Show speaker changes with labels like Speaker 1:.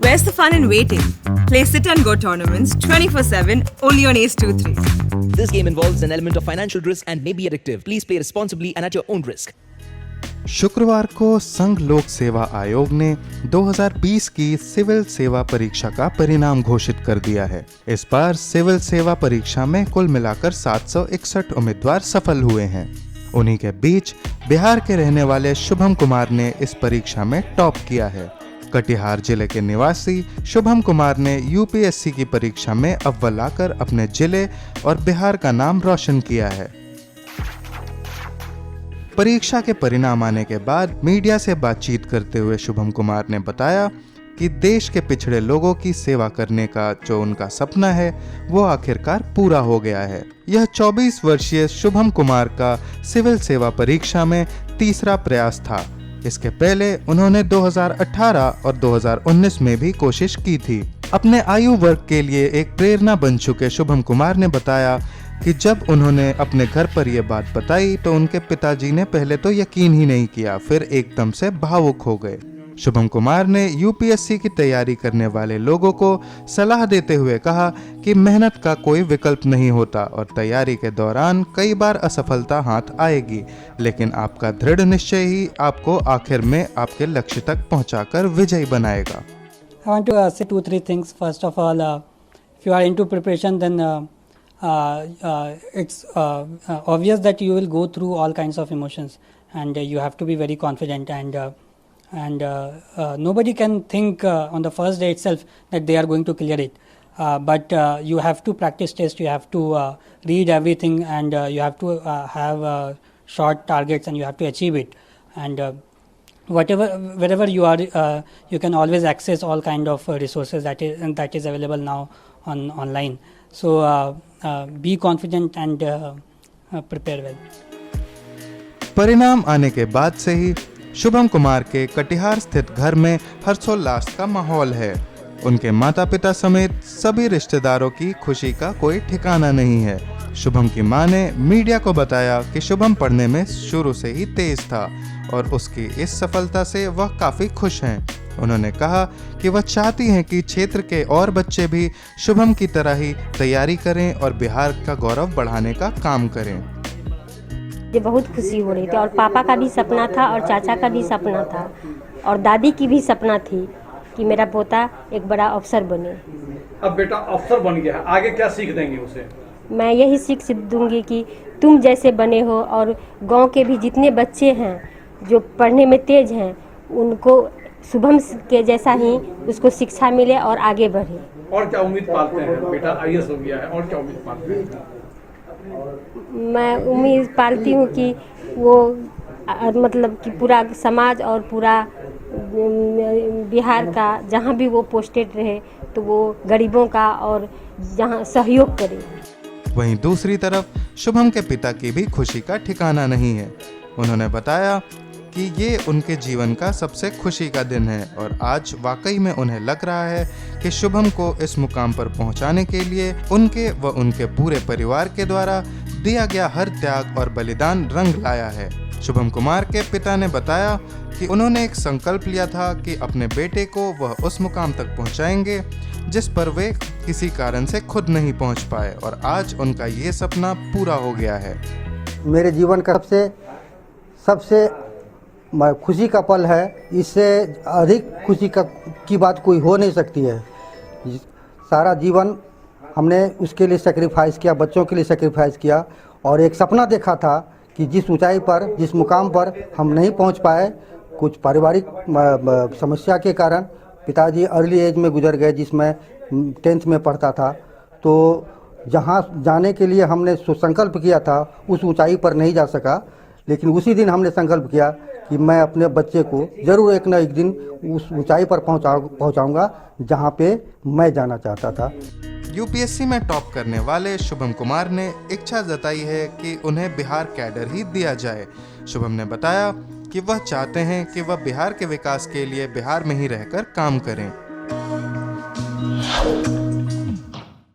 Speaker 1: Where's the fun in waiting? Play Sit and Go tournaments 24/7 only on Ace 2-3.
Speaker 2: This game involves an element of financial risk and may be addictive. Please play responsibly and at your own risk.
Speaker 3: शुक्रवार को संघ लोक सेवा आयोग ने 2020 की civil सेवा परीक्षा का परिणाम घोषित कर दिया है। इस बार सिविल सेवा परीक्षा में कुल मिलाकर 761 उम्मीदवार सफल हुए हैं। उन्हीं के बीच बिहार के रहने वाले शुभम कुमार ने इस परीक्षा में टॉप किया है। कटिहार जिले के निवासी शुभम कुमार ने यूपीएससी की परीक्षा में अव्वल आकर अपने जिले और बिहार का नाम रोशन किया है। परीक्षा के परिणाम आने के बाद मीडिया से बातचीत करते हुए शुभम कुमार ने बताया कि देश के पिछड़े लोगों की सेवा करने का जो उनका सपना है वो आखिरकार पूरा हो गया है। यह 24 वर्षीय शुभम कुमार का सिविल सेवा परीक्षा में तीसरा प्रयास था। इसके पहले उन्होंने 2018 और 2019 में भी कोशिश की थी। अपने आयु वर्ग के लिए एक प्रेरणा बन चुके शुभम कुमार ने बताया कि जब उन्होंने अपने घर पर यह बात बताई तो उनके पिताजी ने पहले तो यकीन ही नहीं किया, फिर एकदम से भावुक हो गए। शुभम कुमार ने यूपीएससी की तैयारी करने वाले लोगों को सलाह देते हुए कहा कि मेहनत का कोई विकल्प नहीं होता और तैयारी के दौरान कई बार असफलता हाथ आएगी, लेकिन आपका दृढ़ निश्चय ही आपको आखिर में आपके लक्ष्य तक पहुंचाकर विजयी बनाएगा।
Speaker 4: I want to say 2-3 things. First of all, if you are into preparation, then it's obvious that you will go through all kinds of emotions, and you have to be very confident, and nobody can think on the first day itself that they are going to clear it, but you have to practice test, you have to read everything, and you have to have short targets, and you have to achieve it, and wherever you are, you can always access all kind of resources that is available now online. So be confident and prepare well.
Speaker 3: परिणाम आने के बाद से ही शुभम कुमार के कटिहार स्थित घर में हर्षोल्लास का माहौल है। उनके माता पिता समेत सभी रिश्तेदारों की खुशी का कोई ठिकाना नहीं है। शुभम की मां ने मीडिया को बताया कि शुभम पढ़ने में शुरू से ही तेज था और उसकी इस सफलता से वह काफी खुश हैं। उन्होंने कहा कि वह चाहती हैं कि क्षेत्र के और बच्चे भी शुभम की तरह ही तैयारी करें और बिहार का गौरव बढ़ाने का काम करें।
Speaker 5: मुझे बहुत खुशी हो रही थी और पापा का भी सपना था और चाचा का भी सपना था और दादी की भी सपना थी कि मेरा पोता एक बड़ा अफसर बने।
Speaker 6: अब बेटा अफसर बन गया है, आगे क्या सीख देंगे उसे?
Speaker 5: मैं यही सीख दूंगी कि तुम जैसे बने हो और गांव के भी जितने बच्चे हैं जो पढ़ने में तेज हैं उनको शुभम के जैसा ही उसको शिक्षा मिले और आगे बढ़े।
Speaker 6: और क्या उम्मीद पालते हैं? बेटा आईएएस हो गया है, और क्या उम्मीद पालते हैं?
Speaker 5: मैं उम्मीद पालती हूँ कि वो मतलब कि पूरा समाज और पूरा बिहार का जहाँ भी वो पोस्टेड रहे तो वो गरीबों का और जहाँ सहयोग करे।
Speaker 3: वहीं दूसरी तरफ शुभम के पिता की भी खुशी का ठिकाना नहीं है। उन्होंने बताया कि ये उनके जीवन का सबसे खुशी का दिन है और आज वाकई में उन्हें लग रहा है कि शुभम को इस मुकाम पर पहुंचाने के लिए उनके व उनके पूरे परिवार के द्वारा दिया गया हर त्याग और बलिदान रंग लाया है। शुभम कुमार के पिता ने बताया कि उन्होंने एक संकल्प लिया था कि अपने बेटे को वह उस मुकाम तक पहुंचाएंगे जिस पर वे किसी कारण से खुद नहीं पहुंच पाए और आज उनका ये सपना पूरा हो गया है।
Speaker 7: मेरे जीवन का सबसे खुशी का पल है। इससे अधिक खुशी की बात कोई हो नहीं सकती है। सारा जीवन हमने उसके लिए सेक्रीफाइस किया, बच्चों के लिए सेक्रीफाइस किया और एक सपना देखा था कि जिस ऊंचाई पर, जिस मुकाम पर हम नहीं पहुंच पाए, कुछ पारिवारिक समस्या के कारण पिताजी अर्ली एज में गुजर गए, जिसमें 10th में पढ़ता था। तो जहां जाने के लिए हमने संकल्प किया था उस ऊंचाई पर नहीं जा सका, लेकिन उसी दिन हमने संकल्प किया कि मैं अपने बच्चे को जरूर एक न एक दिन उस ऊंचाई पर पहुंचाऊंगा जहां पे मैं जाना चाहता था।
Speaker 3: यूपीएससी में टॉप करने वाले शुभम कुमार ने इच्छा जताई है कि उन्हें बिहार कैडर ही दिया जाए। शुभम ने बताया कि वह चाहते हैं कि वह बिहार के विकास के लिए बिहार में ही रहकर काम करें।